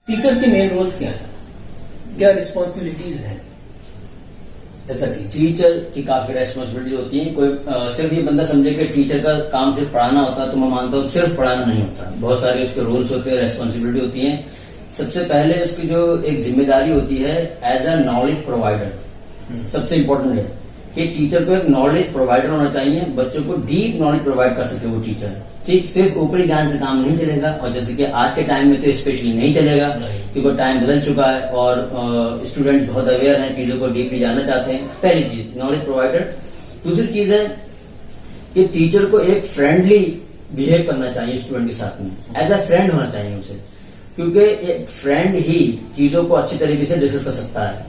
Teacher के main roles क्या है, क्या रिस्पॉन्सिबिलिटीज हैं ऐसा टीचर की काफी रेस्पॉन्सिबिलिटी होती है। कोई सिर्फ ये बंदा समझे कि टीचर का काम सिर्फ पढ़ाना होता है, तो मैं मानता हूँ सिर्फ पढ़ाना नहीं होता, बहुत सारे उसके रोल्स होते हैं, रेस्पॉन्सिबिलिटी होती है। सबसे पहले उसकी जो एक जिम्मेदारी होती है एज अ नॉलेज प्रोवाइडर, सबसे इम्पोर्टेंट है कि टीचर को एक नॉलेज प्रोवाइडर होना चाहिए, बच्चों को डीप नॉलेज प्रोवाइड कर सके वो टीचर। ठीक, सिर्फ ऊपरी ज्ञान से काम नहीं चलेगा, और जैसे कि आज के टाइम में तो स्पेशली नहीं चलेगा, क्योंकि टाइम बदल चुका है और स्टूडेंट्स बहुत अवेयर हैं, चीजों को डीपली जानना चाहते हैं। पहली चीज नॉलेज प्रोवाइडर। दूसरी चीज है कि टीचर को एक फ्रेंडली बिहेव करना चाहिए स्टूडेंट के साथ में, एज अ फ्रेंड होना चाहिए उसे, क्योंकि एक फ्रेंड ही चीजों को अच्छी तरीके से डिस्कस कर सकता है।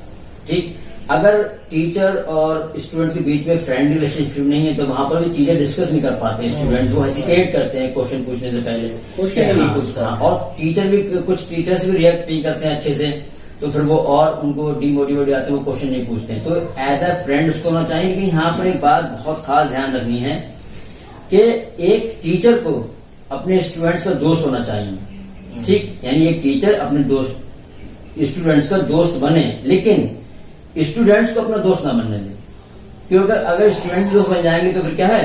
ठीक, अगर टीचर और स्टूडेंट्स के बीच में फ्रेंड रिलेशनशिप नहीं है तो वहां पर भी चीजें डिस्कस नहीं कर पाते हैं स्टूडेंट्स, वो हेसिटेट करते हैं क्वेश्चन पूछने से पहले, क्वेश्चन नहीं पूछता, और टीचर भी कुछ टीचर्स भी रिएक्ट नहीं करते हैं अच्छे से, तो फिर वो और उनको डिमोटिवेट जाते हैं, वो क्वेश्चन नहीं पूछते हैं। तो एज अ फ्रेंड उसको होना चाहिए। लेकिन यहाँ पर एक बात बहुत खास ध्यान रखनी है कि एक टीचर को अपने स्टूडेंट्स का दोस्त होना चाहिए। ठीक, यानी एक टीचर अपने दोस्त स्टूडेंट्स का दोस्त बने, लेकिन स्टूडेंट्स को अपना दोस्त ना बनने दे, क्योंकि अगर स्टूडेंट दोस्त बन जाएंगे तो फिर क्या है,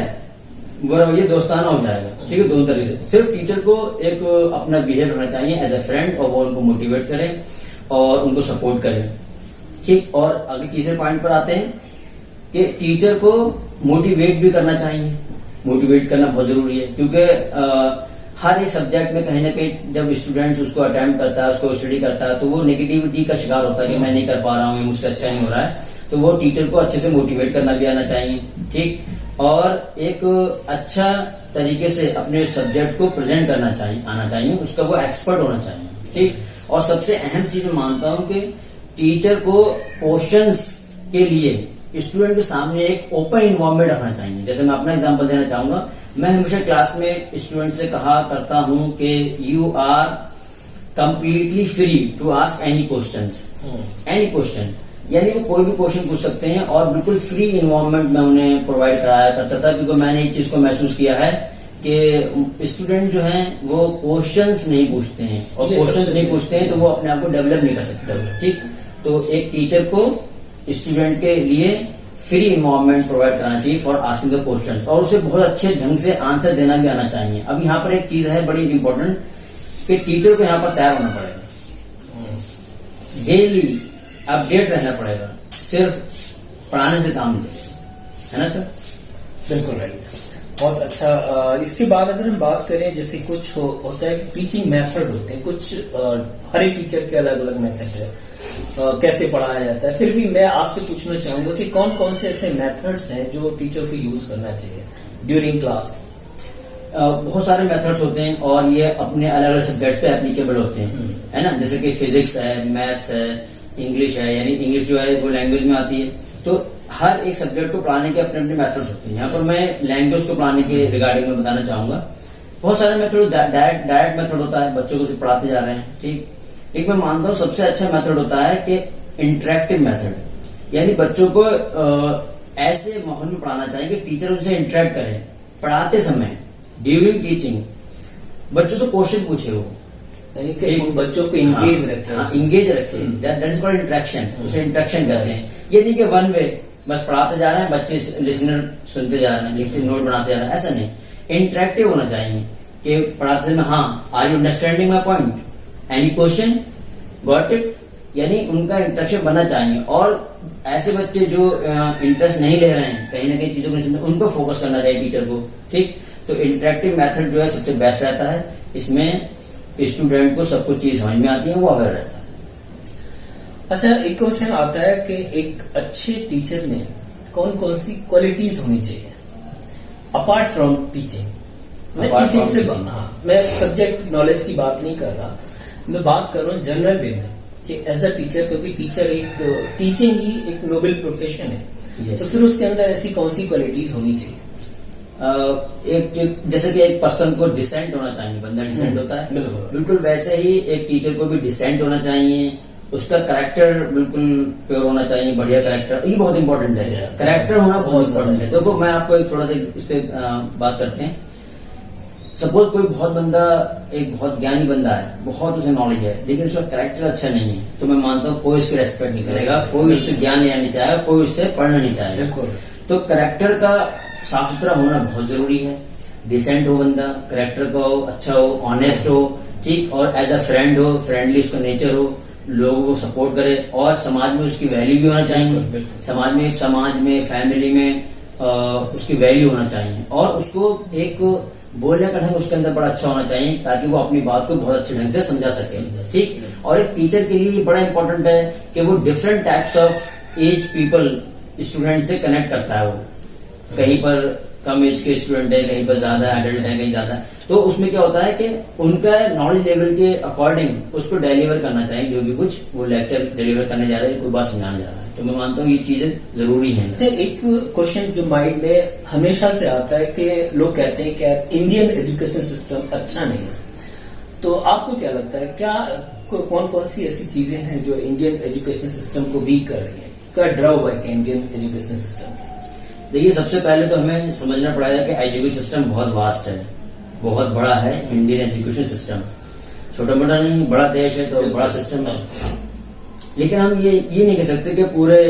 वो ये दोस्ताना हो जाएगा। ठीक है, दोनों तरीके से सिर्फ टीचर को एक अपना बिहेव करना चाहिए एज अ फ्रेंड, और वो उनको मोटिवेट करें और उनको सपोर्ट करें। ठीक, और अगर तीसरे पॉइंट पर आते हैं कि टीचर को मोटिवेट भी करना चाहिए। मोटिवेट करना बहुत जरूरी है, क्योंकि हर एक सब्जेक्ट में कहीं ना कहीं जब स्टूडेंट्स उसको अटेम्प्ट करता है, उसको स्टडी करता है, तो वो नेगेटिविटी का शिकार होता है कि मैं नहीं कर पा रहा हूँ, ये मुझसे अच्छा नहीं हो रहा है, तो वो टीचर को अच्छे से मोटिवेट करना भी आना चाहिए। ठीक, और एक अच्छा तरीके से अपने सब्जेक्ट को प्रेजेंट करना चाहिए, आना चाहिए, उसका वो एक्सपर्ट होना चाहिए। ठीक, और सबसे अहम चीज मैं मानता हूँ कि टीचर को क्वेश्चंस के लिए स्टूडेंट के सामने एक ओपन इन्वायरमेंट रखना चाहिए। जैसे मैं अपना एग्जांपल देना चाहूंगा, मैं हमेशा क्लास में स्टूडेंट से कहा करता हूं कि you are completely free to ask any questions, any question, यानी वो कोई भी क्वेश्चन पूछ सकते हैं, और बिल्कुल फ्री इन्वायरमेंट में उन्हें प्रोवाइड कराया करता था, क्योंकि मैंने इस चीज को महसूस किया है कि स्टूडेंट जो हैं वो क्वेश्चंस नहीं पूछते हैं, और क्वेश्चंस नहीं पूछते हैं तो वो अपने आप को डेवलप नहीं कर सकते। ठीक, तो एक टीचर को स्टूडेंट के लिए फ्री इन्वायरमेंट प्रोवाइड कराना चाहिए फॉर आस्किंग द क्वेश्चंस, और उसे बहुत अच्छे ढंग से आंसर देना भी आना चाहिए। अब यहाँ पर एक चीज है बड़ी इंपॉर्टेंट कि टीचर को यहाँ पर तैयार होना पड़ेगा, डेली अपडेट रहना पड़ेगा, सिर्फ पढ़ाने से काम नहीं, है ना सर? बिल्कुल राइट, बहुत अच्छा। इसके बाद अगर हम बात करें, जैसे कुछ होता है टीचिंग मेथड होते हैं, कुछ हर एक टीचर के अलग अलग मेथड है, कैसे पढ़ाया जाता है। फिर भी मैं आपसे पूछना चाहूंगा कि कौन कौन से ऐसे मेथड्स हैं जो टीचर को यूज करना चाहिए ड्यूरिंग क्लास? बहुत सारे मेथड्स होते हैं, और ये अपने अलग अलग सब्जेक्ट्स पे एप्लीकेबल होते हैं, है ना। जैसे कि फिजिक्स है, मैथ्स है, इंग्लिश है, यानी इंग्लिश जो है वो लैंग्वेज में आती है, तो हर एक सब्जेक्ट को पढ़ाने के अपने अपने मेथड्स होते हैं। यहाँ पर मैं लैंग्वेज को पढ़ाने के रिगार्डिंग में बताना चाहूंगा। बहुत सारे मेथड, डायरेक्ट मेथड होता है, बच्चों को सिर्फ पढ़ाते जा रहे हैं। ठीक, एक मैं मानता हूँ सबसे अच्छा मेथड होता है कि इंटरेक्टिव मेथड, यानी बच्चों को ऐसे माहौल में पढ़ाना चाहिए कि टीचर उनसे इंटरेक्ट करें। पढ़ाते समय ड्यूरिंग टीचिंग बच्चों से क्वेश्चन पूछे, वो यानी कि उन बच्चों को इंगेज रखें, इंगेज रखें, दैट इज कॉल्ड इंटरेक्शन। उसे इंटरेक्शन करते हैं, ये नहीं कि वन वे बस पढ़ाते जा रहे हैं, बच्चे लिसनर सुनते जा रहे हैं, लिखते नोट बनाते जा रहे हैं, ऐसा नहीं। इंटरेक्टिव होना चाहिए कि पढ़ाते समय, हाँ, are you understanding my point, any question, got it, यानी उनका इंटरेक्शन बनना चाहिए। और ऐसे बच्चे जो इंटरेस्ट नहीं ले रहे हैं, कहीं ना कहीं चीजों को नहीं समझ, उन पर फोकस करना चाहिए टीचर को। ठीक, तो इंटरेक्टिव मेथड जो है सबसे बेस्ट रहता है, इसमें स्टूडेंट को सब कुछ चीज समझ में आती है, वो अवेयर रहता है। अच्छा, एक क्वेश्चन आता है कि एक अच्छे टीचर में कौन कौन सी क्वालिटीज होनी चाहिए अपार्ट फ्रॉम टीचिंग? मैं टीचिंग से, हाँ, मैं सब्जेक्ट नॉलेज की बात नहीं कर रहा, मैं बात कर रहा हूँ जनरल वे में कि एज अ टीचर, क्योंकि टीचर एक टीचिंग ही एक नोबल प्रोफेशन है, तो फिर उसके अंदर ऐसी कौन सी क्वालिटीज होनी चाहिए? एक जैसे कि एक पर्सन को डिसेंट होना चाहिए, बंदा डिसेंट होता है, बिल्कुल वैसे ही एक टीचर को भी डिसेंट होना चाहिए। उसका कैरेक्टर बिल्कुल प्योर होना चाहिए, बढ़िया कैरेक्टर, ये बहुत इंपॉर्टेंट है, कैरेक्टर होना बहुत इंपॉर्टेंट है। देखो मैं आपको एक थोड़ा सा इस पे बात करते हैं। सपोज कोई बहुत बंदा, एक बहुत ज्ञानी बंदा है, बहुत उसे नॉलेज है, लेकिन उसका कैरेक्टर अच्छा नहीं है, तो मैं मानता हूँ कोई उसकी रेस्पेक्ट नहीं करेगा, कोई उससे ज्ञान लेना नहीं चाहेगा, कोई उससे पढ़ना नहीं चाहेगा। बिल्कुल। तो कैरेक्टर का साफ सुथरा होना बहुत जरूरी है। डिसेंट हो बंदा, कैरेक्टर का हो, अच्छा हो, ऑनेस्ट हो, ठीक, और एज अ फ्रेंड हो, फ्रेंडली उसका नेचर हो, लोगों को सपोर्ट करे, और समाज में उसकी वैल्यू भी होना चाहिए। समाज में फैमिली में उसकी वैल्यू होना चाहिए, और उसको एक बोलने का ढंग उसके अंदर बड़ा अच्छा होना चाहिए, ताकि वो अपनी बात को बहुत अच्छे ढंग से समझा सके, ठीक। और एक टीचर के लिए ये बड़ा इंपॉर्टेंट है कि वो different types of age people, student से कनेक्ट करता है। वो कहीं पर कम एज के स्टूडेंट है, कहीं पर ज्यादा एडल्ट है, कहीं ज्यादा, तो उसमें क्या होता है कि उनका नॉलेज लेवल के अकॉर्डिंग उसको डिलीवर करना चाहिए, जो भी कुछ वो लेक्चर डिलीवर करने जा रहे हैं, कोई बात समझाने जा रहा है। तो मैं मानता हूँ ये चीजें जरूरी हैं। अच्छा, एक क्वेश्चन जो माइंड में हमेशा से आता है कि लोग कहते हैं कि इंडियन एजुकेशन सिस्टम अच्छा नहीं है, तो आपको क्या लगता है, क्या कौन कौन सी ऐसी चीजें हैं जो इंडियन एजुकेशन सिस्टम को वीक कर रही है? क्या ड्रॉबैक है इंडियन एजुकेशन सिस्टम? देखिए, सबसे पहले तो हमें समझना पड़ेगा कि एजुकेशन सिस्टम बहुत वास्ट है, बहुत बड़ा है। इंडियन एजुकेशन सिस्टम छोटा मोटा नहीं, बड़ा देश है तो बड़ा सिस्टम है। लेकिन हम ये नहीं कह सकते कि पूरे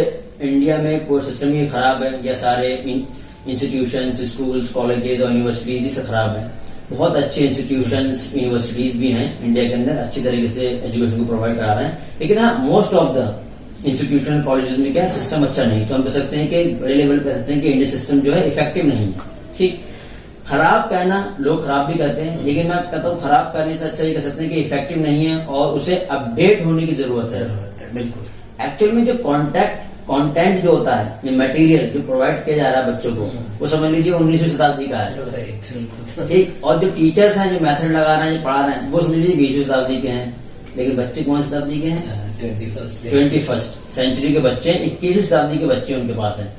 इंडिया में पूरा सिस्टम ही खराब है, या सारे इंस्टीट्यूशंस, स्कूल्स, कॉलेजेस और यूनिवर्सिटीज ही से खराब है। बहुत अच्छे इंस्टीट्यूशंस, यूनिवर्सिटीज भी हैं इंडिया के अंदर, अच्छी तरीके से एजुकेशन को प्रोवाइड करा रहे हैं। लेकिन हाँ, most of the institution colleges में क्या सिस्टम अच्छा नहीं, तो हम कह सकते हैं कि बड़े लेवल पे कह सकते हैं कि इंडियन सिस्टम जो है इफेक्टिव नहीं है, ठीक। खराब कहना, लोग खराब भी कहते हैं, लेकिन मैं कहता हूँ खराब करने से अच्छा ये कह सकते हैं कि इफेक्टिव नहीं है, और उसे अपडेट होने की जरूरत है। बिल्कुल। एक्चुअल में जो कंटेंट जो होता है, जो मटेरियल जो प्रोवाइड किया जा रहा है बच्चों को, वो समझ लीजिए 19वीं शताब्दी का है, ठीक। और जो टीचर्स हैं, जो मेथड लगा रहे हैं, जो पढ़ा रहे हैं, वो समझ लीजिए 20वीं शताब्दी के हैं। लेकिन बच्चे कौन सी शताब्दी के हैं? 21st सेंचुरी के बच्चे, 21वीं शताब्दी के बच्चे उनके पास हैं।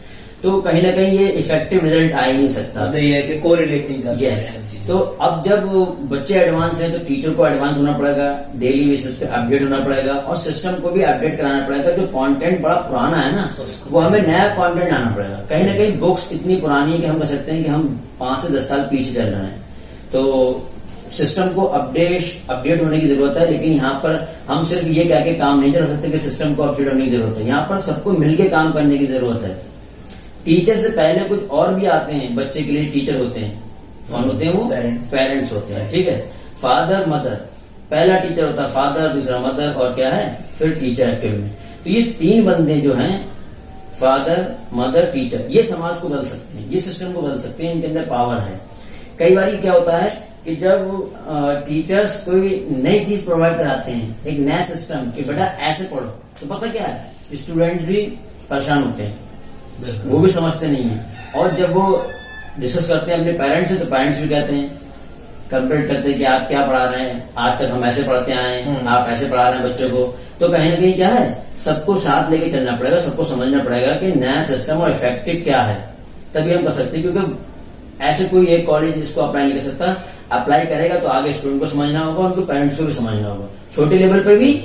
तो कहीं ना कहीं ये इफेक्टिव रिजल्ट आ ही नहीं सकता। तो ये है कि कोरिलेटिंग यस। तो अब जब बच्चे एडवांस हैं, तो टीचर को एडवांस होना पड़ेगा, डेली बेसिस पे अपडेट होना पड़ेगा, और सिस्टम को भी अपडेट कराना पड़ेगा। जो कंटेंट बड़ा पुराना है ना, वो हमें नया कंटेंट लाना पड़ेगा। कहीं ना कहीं बुक्स इतनी पुरानी है कि हम कह सकते हैं कि हम 5 से 10 साल पीछे चल रहे हैं। तो सिस्टम को अपडेट होने की जरूरत है। लेकिन यहाँ पर हम सिर्फ ये कह के काम नहीं चला सकते कि सिस्टम को अपडेट होने की जरूरत है। यहाँ पर सबको मिलकर काम करने की जरूरत है। टीचर से पहले कुछ और भी आते हैं, बच्चे के लिए टीचर होते हैं। कौन होते हैं वो? पेरेंट्स होते हैं, ठीक है। फादर मदर, पहला टीचर होता है फादर, दूसरा मदर, और क्या है फिर टीचर एक्चुअल में। तो ये 3 बंदे जो हैं, फादर मदर टीचर, ये समाज को बदल सकते हैं, ये सिस्टम को बदल सकते हैं, इनके अंदर पावर है। कई बार क्या होता है कि जब टीचर्स कोई नई चीज प्रोवाइड कराते हैं, एक नया सिस्टम कि बेटा ऐसे पढ़ो, तो पता क्या है, स्टूडेंट्स भी परेशान होते हैं, वो भी समझते नहीं है। और जब वो डिस्कस करते हैं अपने पेरेंट्स से, तो पेरेंट्स भी कहते हैं, कंपेयर करते हैं कि आप क्या पढ़ा रहे हैं, आज तक हम ऐसे पढ़ते आए हैं, आप ऐसे पढ़ा रहे हैं बच्चों को। तो कहीं ना कहीं क्या है, सबको साथ लेके चलना पड़ेगा, सबको समझना पड़ेगा कि नया सिस्टम और इफेक्टिव क्या है, तभी हम कर सकते हैं। क्योंकि ऐसे कोई एक कॉलेज इसको अप्लाई नहीं कर सकता। अप्लाई करेगा तो आगे स्टूडेंट को समझना होगा, उनको पेरेंट्स को भी समझना होगा, छोटे लेवल पे भी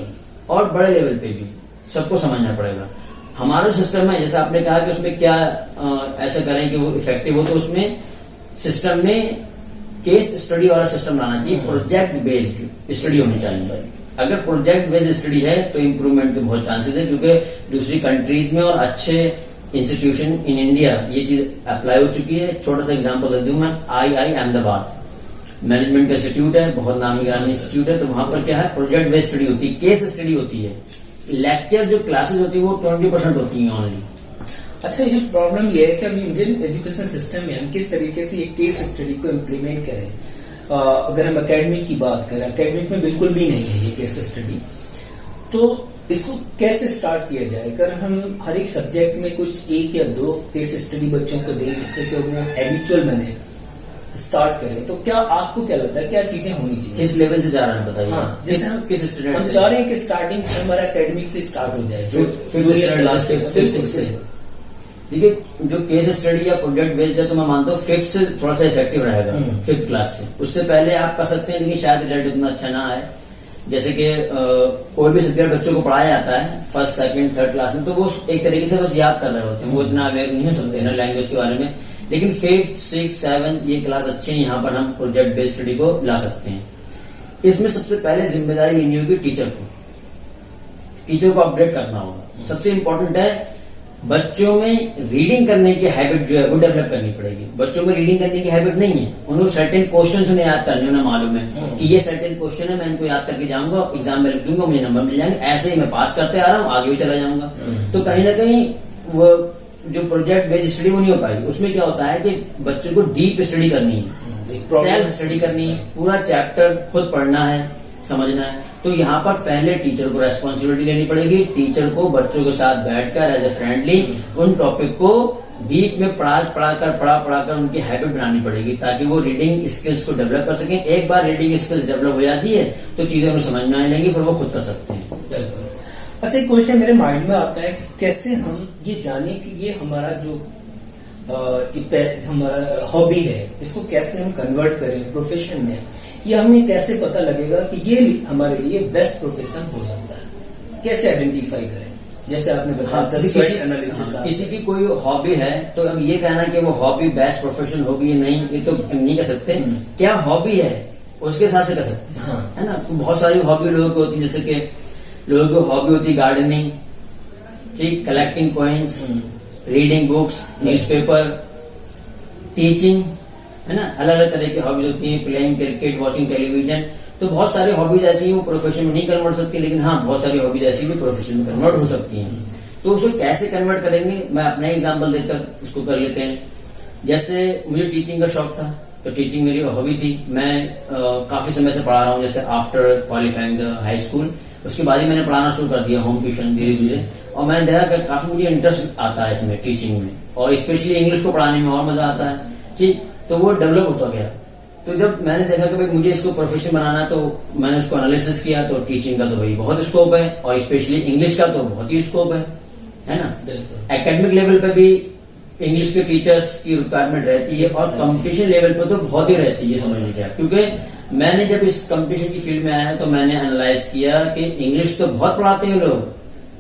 और बड़े लेवल पे भी, सबको समझना पड़ेगा। हमारा सिस्टम है, जैसे आपने कहा कि उसमें क्या ऐसा करें कि वो इफेक्टिव हो, तो उसमें सिस्टम में केस स्टडी वाला सिस्टम लाना चाहिए, प्रोजेक्ट बेस्ड स्टडी होनी चाहिए। अगर प्रोजेक्ट बेस्ड स्टडी है तो इम्प्रूवमेंट के बहुत चांसेस है, क्योंकि दूसरी कंट्रीज में और अच्छे इंस्टीट्यूशन इन इंडिया ये चीज अप्लाई हो चुकी है। छोटा सा एग्जांपल दे दूं मैं, आई अहमदाबाद मैनेजमेंट का इंस्टीट्यूट है, बहुत नामी गिरामी इंस्टीट्यूट है। तो वहां पर क्या है, प्रोजेक्ट बेस्ड स्टडी होती है, केस स्टडी होती है। लेक्चर जो क्लासेस होती है वो 20% होती है ओनली। अच्छा, ये प्रॉब्लम ये है कि अभी इंडियन एजुकेशन सिस्टम में हम किस तरीके से ये केस स्टडी को इम्प्लीमेंट करें। अगर हम एकेडमिक की बात करें, एकेडमिक में बिल्कुल भी नहीं है ये केस स्टडी, तो इसको कैसे स्टार्ट किया जाए? अगर हम हर एक सब्जेक्ट में कुछ 1 या 2 केस स्टडी बच्चों को दें, जिससे कि वो हैबिचुअल बने, स्टार्ट करें, तो क्या आपको क्या लगता है क्या चीजें होनी चाहिए? किस लेवल से जा रहे हैं बताइए। हाँ, जैसे हम किस स्टूडेंट हम चाह रहे हैं कि स्टार्टिंग हमारा एकेडमिक से स्टार्ट हो जाए, फिफ्थ से। देखिए, जो केस स्टडी या प्रोजेक्ट बेस्ड है तो मैं मानता हूँ 5th से थोड़ा सा इफेक्टिव रहेगा, 5th क्लास से। उससे पहले आप कर सकते हैं, लेकिन शायद रिजल्ट उतना अच्छा ना आए। जैसे कि कोई भी सब्जेक्ट बच्चों को पढ़ाया जाता है 1st, 2nd, 3rd क्लास में, तो वो एक तरीके से बस याद कर रहे होते हैं, वो इतना अवेयर नहीं हो सकते ना लैंग्वेज के बारे में। लेकिन 5th 6th 7th ये क्लास अच्छे हैं, यहाँ पर हम प्रोजेक्ट बेस्ड स्टडी को ला सकते हैं। इसमें सबसे पहले जिम्मेदारी लेनी होगी टीचर को अपडेट करना होगा। सबसे इंपॉर्टेंट है बच्चों में रीडिंग करने की हैबिट जो है वो डेवलप करनी पड़ेगी। बच्चों में रीडिंग करने की हैबिट नहीं है, उनको सर्टेन क्वेश्चन उन्हें याद करने, उन्हें मालूम है कि ये सर्टेन क्वेश्चन है, मैं इनको याद करके जाऊंगा, एग्जाम में लिख दूंगा, मुझे नंबर मिल जाएंगे, ऐसे ही मैं पास करते आ रहा हूँ, आगे भी चला जाऊंगा। तो कहीं ना कहीं वो जो प्रोजेक्ट बेस्ड स्टडी वो नहीं हो पाएगी। उसमें क्या होता है कि बच्चों को डीप स्टडी करनी है, सेल्फ स्टडी करनी है, पूरा चैप्टर खुद पढ़ना है, समझना है। तो यहाँ पर पहले टीचर को रेस्पॉन्सिबिलिटी लेनी पड़ेगी। टीचर को बच्चों के साथ बैठकर एज ए फ्रेंडली उन टॉपिक को डीप में पढ़ाकर उनकी हैबिट बनानी पड़ेगी, ताकि वो रीडिंग स्किल्स को डेवलप कर सकें। एक बार रीडिंग स्किल्स डेवलप हो जाती है तो चीजें उन्हें समझ में आने लगेंगी, फिर वो खुद कर सकते हैं। अच्छा, एक क्वेश्चन मेरे माइंड में आता है कि कैसे हम ये जाने कि ये हमारा जो हमारा हॉबी है, इसको कैसे हम कन्वर्ट करें प्रोफेशन में। ये हमें कैसे पता लगेगा कि ये हमारे लिए बेस्ट प्रोफेशन हो सकता है, कैसे आइडेंटिफाई करें? जैसे आपने बताया एनालिसिस। किसी की कोई हॉबी है तो अब ये कहना कि वो हॉबी बेस्ट प्रोफेशन होगी नहीं, ये तो नहीं कह सकते। क्या हॉबी है उसके हिसाब से कह सकते हैं, है ना। तो बहुत सारी हॉबी लोगों की होती है, जैसे कि लोगों की हॉबी होती है गार्डनिंग, ठीक, collecting coins, reading books, newspaper, teaching, है ना। अलग अलग तरह की हॉबीज होती हैं, प्लेइंग क्रिकेट, वॉचिंग टेलीविजन। तो बहुत सारी हॉबीज ऐसी हैं वो प्रोफेशन में नहीं कन्वर्ट हो सकती, लेकिन हाँ बहुत सारी हॉबीज ऐसी भी प्रोफेशन में कन्वर्ट हो सकती हैं। तो उसको कैसे कन्वर्ट करेंगे, मैं अपना एग्जाम्पल देकर उसको कर लेते हैं। जैसे मुझे टीचिंग का शौक था, तो टीचिंग मेरी हॉबी थी। मैं काफी समय से पढ़ा रहा हूँ, जैसे after qualifying the high school, उसके बाद ही मैंने पढ़ाना शुरू कर दिया होम ट्यूशन धीरे धीरे। और मैंने देखा कि काफी मुझे इंटरेस्ट आता है इसमें, टीचिंग में, और स्पेशली इंग्लिश को पढ़ाने में और मजा आता है, ठीक। तो वो डेवलप होता गया। तो जब मैंने देखा कि भाई मुझे इसको प्रोफेशन बनाना, तो मैंने उसको एनालिसिस किया, तो टीचिंग का तो भाई बहुत स्कोप है, और स्पेशली इंग्लिश का तो बहुत ही स्कोप है ना। एकेडमिक लेवल पे भी इंग्लिश के टीचर्स की रिक्वायरमेंट रहती है, और कंपटीशन लेवल पे तो बहुत ही रहती है, समझ लीजिए। क्योंकि मैंने जब इस कंपटीशन की फील्ड में आया तो मैंने एनालाइज किया कि इंग्लिश तो बहुत पढ़ाते हैं लोग,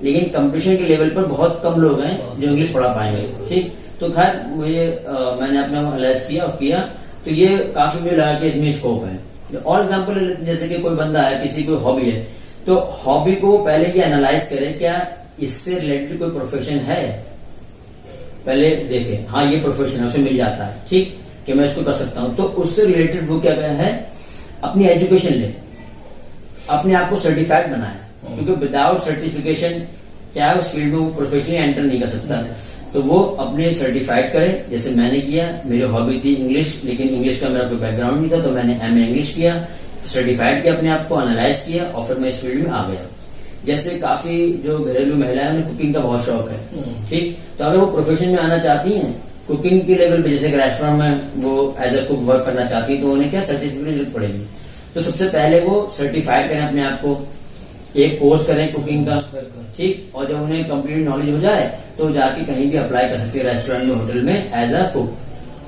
लेकिन कंपटीशन के लेवल पर बहुत कम लोग हैं जो इंग्लिश पढ़ा पाएंगे, ठीक। तो खैर मुझे मैंने अपना एनालाइज किया तो ये काफी मुझे लगा कि इसमें स्कोप है। और एग्जांपल जैसे कि कोई बंदा है, किसी कोई हॉबी है, तो हॉबी को पहले ये एनालाइज करे क्या इससे रिलेटेड कोई प्रोफेशन है, पहले देखे, हाँ ये प्रोफेशन है, उसे मिल जाता है, ठीक, कि मैं इसको कर सकता हूं। तो उससे रिलेटेड वो क्या है, अपनी एजुकेशन ले, अपने आप को सर्टिफाइड बनाए, क्योंकि विदाउट सर्टिफिकेशन क्या उस फील्ड में वो प्रोफेशनली एंटर नहीं कर सकता। तो वो अपने सर्टिफाइड करे, जैसे मैंने किया। मेरी हॉबी थी इंग्लिश, लेकिन इंग्लिश का मेरा कोई बैकग्राउंड नहीं था, तो मैंने एमए इंग्लिश किया, सर्टिफाइड किया अपने आप को, एनालाइज किया, और फिर मैं इस फील्ड में आ गया। जैसे काफी जो घरेलू महिलाएं, उन्हें कुकिंग का बहुत शौक है, ठीक। तो अगर वो प्रोफेशन में आना चाहती हैं कुकिंग के लेवल पे, जैसे रेस्टोरेंट में वो एज ए कुक वर्क करना चाहती है, तो उन्हें क्या सर्टिफिकेट जरूरत पड़ेगी। तो सबसे पहले वो सर्टिफाइड करें अपने आप को, एक कोर्स करें कुकिंग का, ठीक। और जब उन्हें कंप्लीट नॉलेज हो जाए तो जाके कहीं भी अप्लाई कर सकते हैं, रेस्टोरेंट में, होटल में एज अ कुक,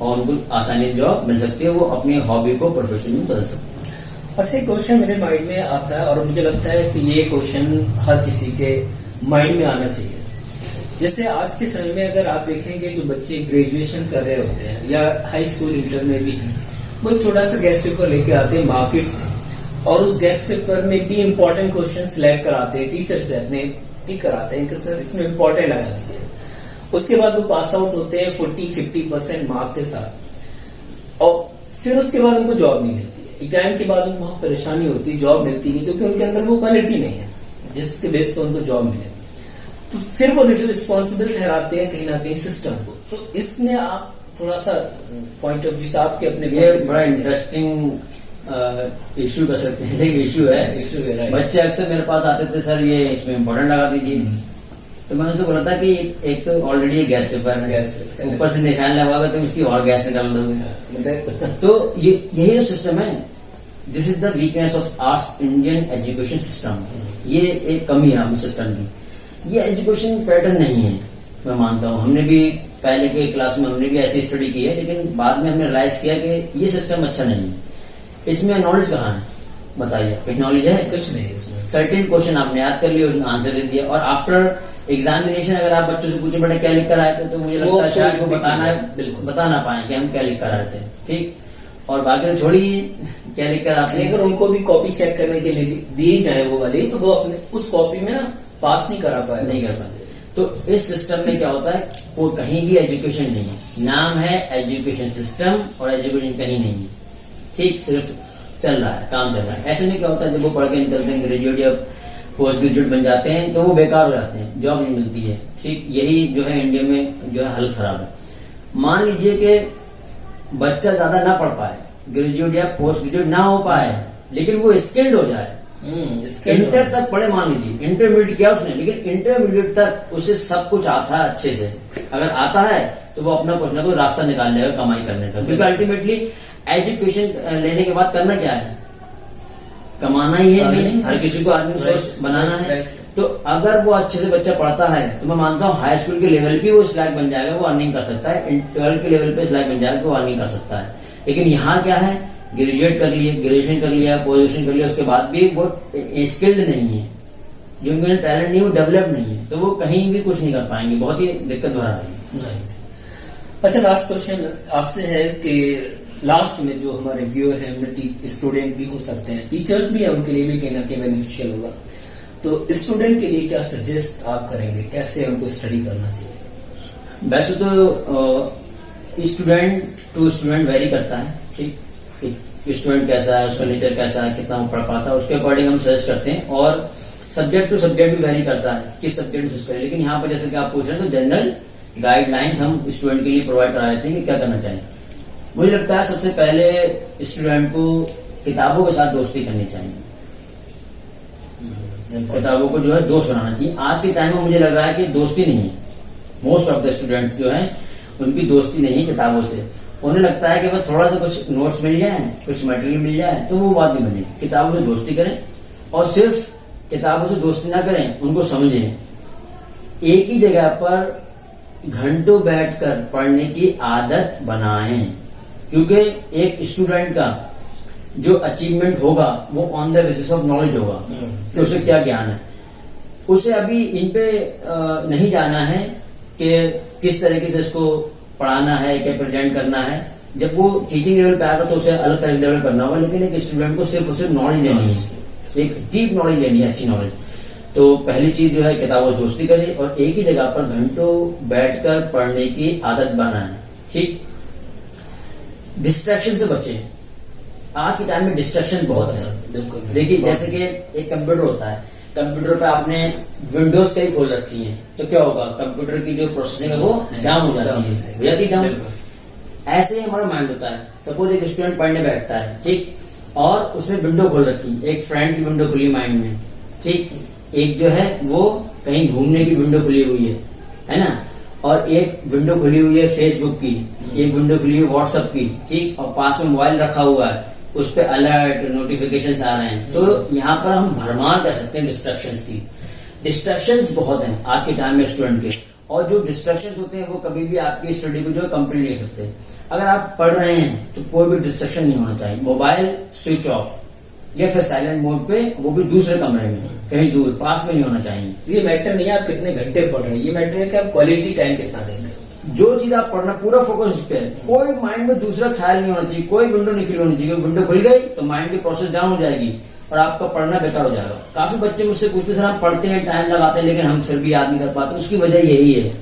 और उनको आसानी से जॉब मिल सकती है। वो अपनी हॉबी को प्रोफेशन में बदल सकते हैं। अच्छा, एक क्वेश्चन मेरे माइंड में आता है, और मुझे लगता है कि ये क्वेश्चन हर किसी के माइंड में आना चाहिए। जैसे आज के समय में अगर आप देखेंगे, जो बच्चे ग्रेजुएशन कर रहे होते हैं या हाई स्कूल इंटर में भी, वो एक छोटा सा गेस्ट पेपर लेके आते हैं मार्केट से, और उस गेस्ट पेपर में भी इम्पोर्टेंट क्वेश्चन सिलेक्ट कराते हैं, टीचर से अपने ठीक कराते हैं कि सर इसमें इम्पोर्टेंट लगा दीजिए। उसके बाद वो पास आउट होते हैं 40-50% मार्क के साथ, और फिर उसके बाद उनको जॉब नहीं मिलती है। एग्जाम के बाद उनको बहुत परेशानी होती है, जॉब मिलती नहीं, क्योंकि उनके अंदर वो क्वालिटी नहीं है जिसके बेस पर उनको जॉब मिले। तो फिर वो रिस्पॉन्सिबल ठहराते हैं कहीं ना कहीं सिस्टम को। तो इसमें आप थोड़ा सा पॉइंट ऑफ व्यू से आपके अपने, ये बड़ा इंटरेस्टिंग इश्यू कर सकते हैं, इश्यू है। बच्चे अक्सर मेरे पास आते थे, सर ये इसमें इम्पोर्टेंट लगा दीजिए। तो मैंने उनसे बोला था कि एक तो ऑलरेडी गैस पेपर है, ऊपर से निशान लगाओगे तो इसकी और गैस निकाल दोगे। तो यही जो सिस्टम है, this is the weakness of our Indian education system. ये एक कमी है हम सिस्टम की। ये एजुकेशन पैटर्न नहीं है, मैं मानता हूँ। हमने भी पहले के क्लास में हमने भी ऐसी स्टडी की है, लेकिन बाद में हमने रियलाइज किया कि ये सिस्टम अच्छा नहीं है। इसमें नॉलेज कहाँ है, बताइए, कुछ नॉलेज है? कुछ नहीं इसमें। सर्टेन क्वेश्चन आपने याद कर लिया, उसने आंसर दे दिया, और आफ्टर एग्जामिनेशन अगर आप बच्चों से पूछे बेटा क्या लिख कर आए थे, तो मुझे लगता है शायद वो बिल्कुल बता ना पाए कि हम क्या लिख कर आए थे। ठीक, और बाकी तो छोड़िए क्या लिख कर आते हैं। अगर उनको भी कॉपी चेक करने के लिए दी जाए वो वाली, तो वो अपने उस कॉपी में ना पास नहीं करा पाए, नहीं कर पाते। तो इस सिस्टम में क्या होता है, वो कहीं भी एजुकेशन नहीं है, नाम है एजुकेशन सिस्टम और एजुकेशन कहीं नहीं है। ठीक, सिर्फ चल रहा है, काम चल रहा है। ऐसे में क्या होता है, जब वो पढ़ के निकलते हैं, ग्रेजुएट या पोस्ट ग्रेजुएट बन जाते हैं, तो वो बेकार हो जाते हैं, जॉब नहीं मिलती है। ठीक, यही जो है इंडिया में जो है हालत खराब है। मान लीजिए कि बच्चा ज्यादा ना पढ़ पाए, ग्रेजुएट या पोस्ट ग्रेजुएट ना हो पाए, लेकिन वो स्किल्ड हो जाए, इंटर तक पढ़े, मान लीजिए इंटरमीडिएट किया उसने, लेकिन इंटरमीडिएट तक उसे सब कुछ आता है अच्छे से, अगर आता है तो वो अपना कुछ ना कोई रास्ता निकाल लेगा कमाई करने का। क्योंकि अल्टीमेटली एजुकेशन लेने के बाद करना क्या है, कमाना ही है, नहीं हर किसी को अर्निंग सोर्स बनाना है। तो अगर वो अच्छे से बच्चा पढ़ता है, तो मैं मानता हूँ हाई स्कूल के लेवल पे वो इस लायक बन जाएगा, वो अर्निंग कर सकता है, 12th के लेवल पे इस लायक बन जाएगा, वो अर्निंग कर सकता है। लेकिन यहाँ क्या है, ग्रेजुएट कर लिए, ग्रेजुएशन कर लिया, पोजीशन कर लिया, उसके बाद भी वो स्किल्ड नहीं है, जो उनमें टैलेंट नहीं, वो डेवलप नहीं है, तो वो कहीं भी कुछ नहीं कर पाएंगे, बहुत ही दिक्कत भरा है। अच्छा, लास्ट क्वेश्चन आपसे है कि लास्ट में जो हमारे व्यूअर हैं, स्टूडेंट भी हो सकते हैं, टीचर्स भी हैं, उनके लिए भी कहीं ना कहीं बेनिफिशियल होगा, तो स्टूडेंट के लिए क्या सजेस्ट आप करेंगे, कैसे उनको स्टडी करना चाहिए? वैसे तो स्टूडेंट टू स्टूडेंट वेरी करता है। ठीक, स्टूडेंट कैसा है, उसका नेचर कैसा है, कितना वो पढ़ पाता है, उसके अकॉर्डिंग हम सजेस्ट करते हैं। और सब्जेक्ट टू सब्जेक्ट भी वेरी करता है, किस सब्जेक्ट चूज करें। लेकिन यहाँ पर जैसे कि आप पूछ रहे हैं, तो जनरल गाइडलाइंस हम स्टूडेंट के लिए प्रोवाइड करा देते हैं कि क्या करना चाहिए। मुझे लगता है सबसे पहले स्टूडेंट को किताबों के साथ दोस्ती करनी चाहिए, किताबों को जो है दोस्त बनाना चाहिए। आज के टाइम में मुझे लग रहा है कि दोस्ती नहीं है, मोस्ट ऑफ द स्टूडेंट्स जो है उनकी दोस्ती नहीं है किताबों से। उन्हें लगता है कि बस थोड़ा सा कुछ नोट्स मिल जाए, कुछ मटेरियल मिल जाए, तो वो बात नहीं बनेगी। किताबों से दोस्ती करें, और सिर्फ किताबों से दोस्ती ना करें, उनको समझें। एक ही जगह पर घंटों बैठकर पढ़ने की आदत बनाएं, क्योंकि एक स्टूडेंट का जो अचीवमेंट होगा वो on the basis of knowledge होगा कि उसे क्या ज्ञान है। उसे अभी इन पे नहीं जाना है कि किस तरीके से इसको पढ़ाना है, क्या प्रेजेंट करना है। जब वो टीचिंग लेवल पे आएगा तो उसे अलग तरह लेवल करना होगा, लेकिन एक स्टूडेंट को सिर्फ उसे नॉलेज लेनी है, एक डीप नॉलेज लेनी है, अच्छी नॉलेज। तो पहली चीज जो है किताबों से दोस्ती करें, और एक ही जगह पर घंटों बैठकर पढ़ने की आदत बनाएं। ठीक, डिस्ट्रैक्शन से बचें। आज के टाइम में डिस्ट्रैक्शन बहुत है। देखिए, जैसे कि एक कंप्यूटर होता है, कंप्यूटर पे आपने विंडोज कई खोल रखी है, तो क्या होगा, कंप्यूटर की जो प्रोसेसिंग है वो डाउन हो जाती है, डाउन। ऐसे ही हमारा माइंड होता है। सपोज एक स्टूडेंट पढ़ने बैठता है, ठीक, और उसने विंडो खोल रखी, एक फ्रेंड की विंडो खुली माइंड में, ठीक, एक जो है वो कहीं घूमने की विंडो खुली हुई है ना, और एक विंडो खुली हुई है फेसबुक की, एक विंडो खुली हुई व्हाट्सएप की, ठीक, और पास में मोबाइल रखा हुआ है, उस पे अलर्ट नोटिफिकेशंस आ रहे हैं। तो यहाँ पर हम भरमार कर सकते हैं डिस्ट्रैक्शंस की। डिस्ट्रैक्शंस बहुत हैं आज के टाइम में स्टूडेंट के, और जो डिस्ट्रैक्शंस होते हैं वो कभी भी आपकी स्टडी को जो है कंप्लीट नहीं कर सकते। अगर आप पढ़ रहे हैं तो कोई भी डिस्ट्रैक्शन नहीं होना चाहिए। मोबाइल स्विच ऑफ या फिर साइलेंट मोड पे, वो भी दूसरे कमरे में, कहीं दूर, पास में नहीं होना चाहिए। ये मैटर नहीं है आप कितने घंटे पढ़ रहे हैं, ये मैटर है कि आप क्वालिटी टाइम कितना देंगे। जो चीज आप पढ़ना पूरा फोकस उस पे, कोई माइंड में दूसरा ख्याल नहीं होना चाहिए, कोई विंडो नहीं खुली होनी चाहिए। विंडो खुल गई तो माइंड की प्रोसेस डाउन हो जाएगी और आपका पढ़ना बेकार हो जाएगा। काफी बच्चे मुझसे पूछते सर हम पढ़ते हैं, टाइम लगाते हैं, लेकिन हम फिर भी याद नहीं कर पाते। उसकी वजह यही है,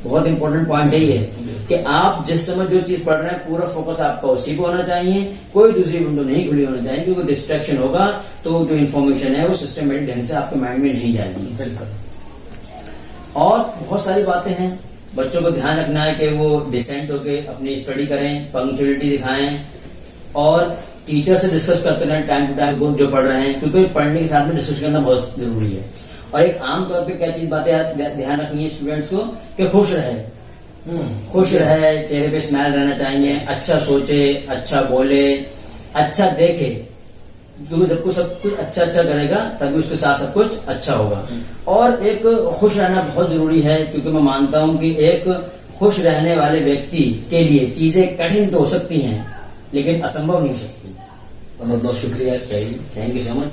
बहुत इंपॉर्टेंट पॉइंट यही है कि आप जिस समय जो चीज पढ़ रहे हैं पूरा फोकस आपका उसी पे होना चाहिए, कोई दूसरी विंडो नहीं खुली होनी चाहिए, क्योंकि डिस्ट्रैक्शन होगा तो जो इन्फॉर्मेशन है वो सिस्टमेटिक ढंग से आपके माइंड में नहीं जाएगी। बिल्कुल। और बहुत सारी बातें हैं, बच्चों को ध्यान रखना है कि वो डिसेंट होके अपनी स्टडी करें, पंक्चुअलिटी दिखाएं, और टीचर से डिस्कस करते रहें टाइम टू टाइम जो पढ़ रहे हैं, क्योंकि पढ़ने के साथ में डिस्कस करना बहुत जरूरी है। और एक आम तौर पे क्या चीज बातें ध्यान रखनी है स्टूडेंट्स को कि खुश रहे, चेहरे पे स्माइल रहना चाहिए, अच्छा सोचे, अच्छा बोले, अच्छा देखे, क्योंकि जब कुछ सब कुछ अच्छा अच्छा करेगा तभी उसके साथ सब कुछ अच्छा होगा। और एक खुश रहना बहुत जरूरी है, क्योंकि मैं मानता हूं कि एक खुश रहने वाले व्यक्ति के लिए चीजें कठिन तो हो सकती हैं लेकिन असंभव नहीं हो सकती। बहुत बहुत शुक्रिया, थैंक यू सो मच।